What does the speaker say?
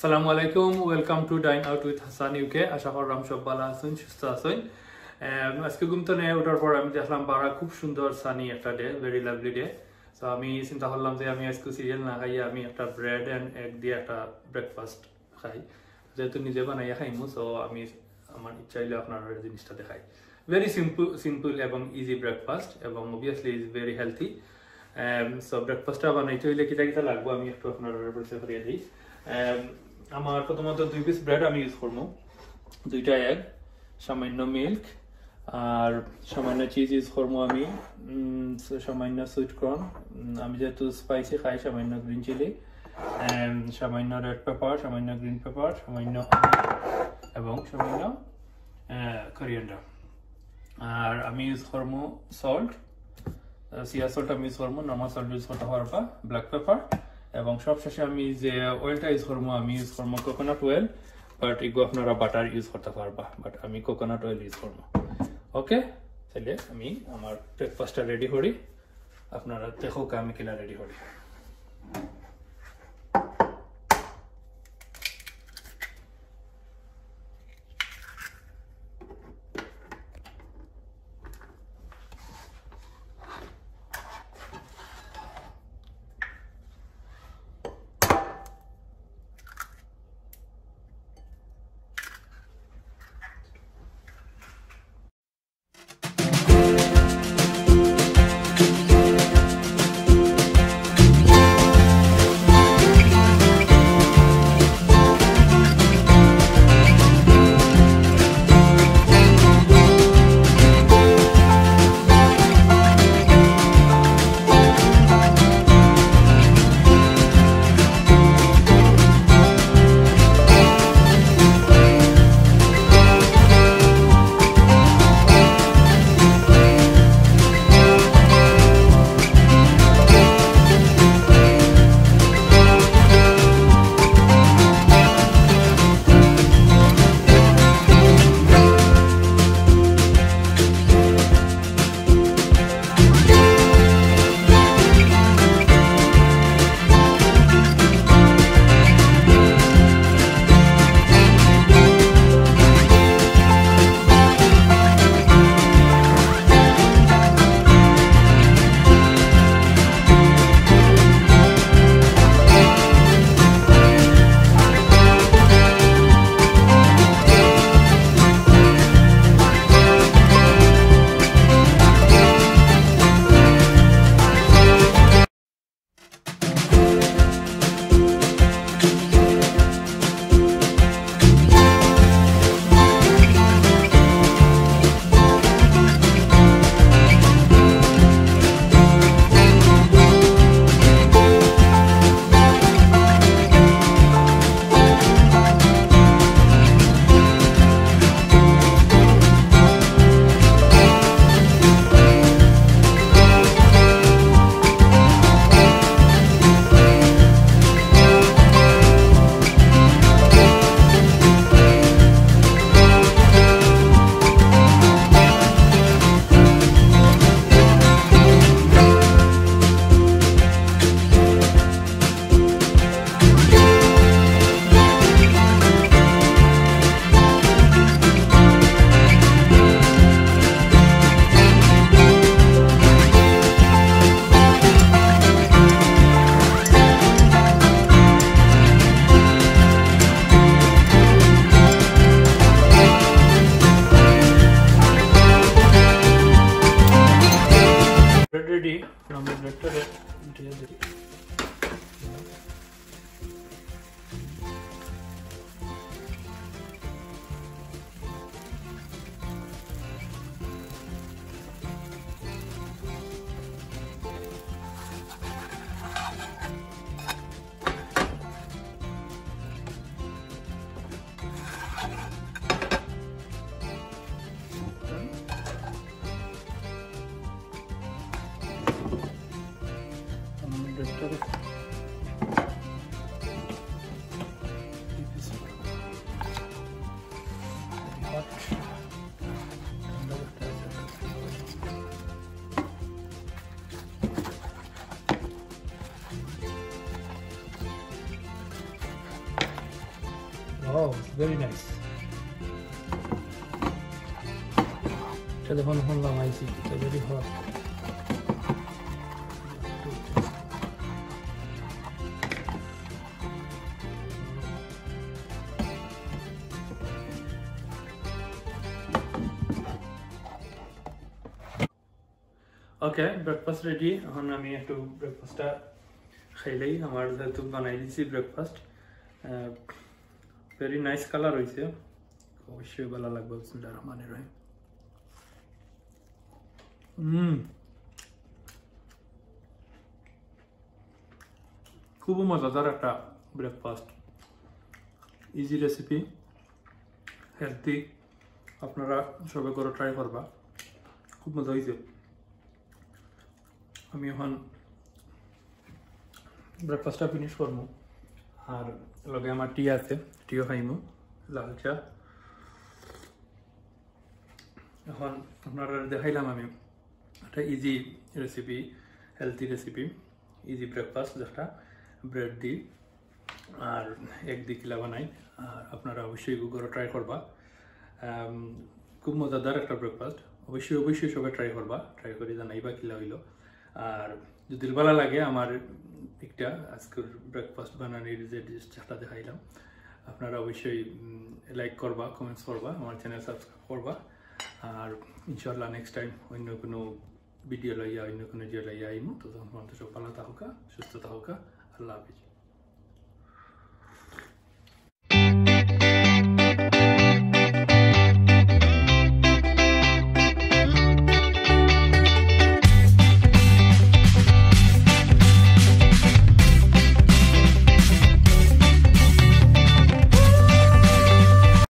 আসসালামু আলাইকুম, welcome to dine out with Hasan UK. আশা করলাম সব ভালো আছেন, সুস্থ আছেন। আজকে ঘুম থেকে ওঠার পর আমি দেখলাম বারা খুব সুন্দর সানি একটা day, very lovely day. So আমি চিন্তা করলাম যে আমি আজকে সিরিয়াল না খাইয়ে আমি একটা ব্রেড অ্যান্ড এগ দিয়ে একটা ব্রেকফাস্ট খাই, যেহেতু নিজে বানাইয়া খাইমু। সো আমি আমার ইচ্ছা হইলে আপনার জিনিসটা দেখাই। ভেরি সিম্পল এবং ইজি ব্রেকফাস্ট, এবং obviously is very healthy. So ব্রেকফাস্টটা বানাইতে হইলে কিতা কিতা লাগবো আমি একটু আপনার পরিচয় করিয়ে দিই। আমার প্রথমত 2 পিস ব্রেড আমি ইউজ করবো, 2টা এগ, সামান্য মিল্ক, আর সামান্য চিজ ইউজ করবো আমি, সামান্য সুইট কর্ন, আমি যেহেতু স্পাইসি খাই সামান্য গ্রিন চিলি, সামান্য রেড পেপার, সামান্য গ্রিন পেপার, সামান্য এবং সামান্য কোরিয়ান্ডার। আর আমি ইউজ করবো সল্ট, সিয়া সল্ট আমি ইউজ করবো, নর্মাল সল্ট ইউজ করতে পারবা, ব্ল্যাক পেপার, এবং সবশেষে আমি যে অয়েলটা ইউজ করবো আমি ইউজ করবো কোকোনাট অয়েল, বাট এগুলো আপনারা বাটার ইউজ করতে পারবা, বাট আমি কোকোনাট অয়েল ইউজ করবো। ওকে, তাহলে আমি আমার ব্রেকফাস্টটা রেডি করি, আপনারা দেখো আমি কিনা রেডি করি। Ready from the director Oh, very nice. Telephone honlam I see. It's very hot. Okay, breakfast ready. এখন আমি একটু ব্রেকফাস্টটা খাইলেই আমার যেহেতু বানাই দিয়েছি ব্রেকফাস্ট ভেরি নাইস কালার হয়েছে অবশ্যই ভালো লাগবে বিসমিল্লাহির রহমানির রহিম খুব মজাদার একটা ব্রেকফাস্ট ইজি রেসিপি হেলদি আপনারা সবাই করে ট্রাই করবা খুব মজা হয়েছে আমি এখন ব্রেকফাস্টটা ফিনিশ করবো আর লগে আমার টি আছে টিও খাইমু লাল চা এখন আপনারা দেখাইলাম আমি একটা easy recipe healthy recipe easy breakfast যেটা ব্রেড দিই আর এক দি কিলা বানাই আর আপনারা অবশ্যই গুগলে ট্রাই করবা খুব মজাদার একটা ব্রেকফাস্ট অবশ্যই সবাই ট্রাই করবা ট্রাই করে জানাইবা কিলা হইলো আর যদি ভালো লাগে আমার একটা আজকের ব্রেকফাস্ট বানানোর যে ডিশটা দেখাইলাম আপনারা অবশ্যই লাইক করবা কমেন্টস করবা আমার চ্যানেল সাবস্ক্রাইব করবা আর ইনশাআল্লাহ নেক্সট টাইম অন্য কোনো ভিডিও লইয়া অন্য কোনো জিও লইয়া আইমু তো তখন সব ভালো থাকুকা সুস্থ থাকুকা আল্লাহ হাফেজ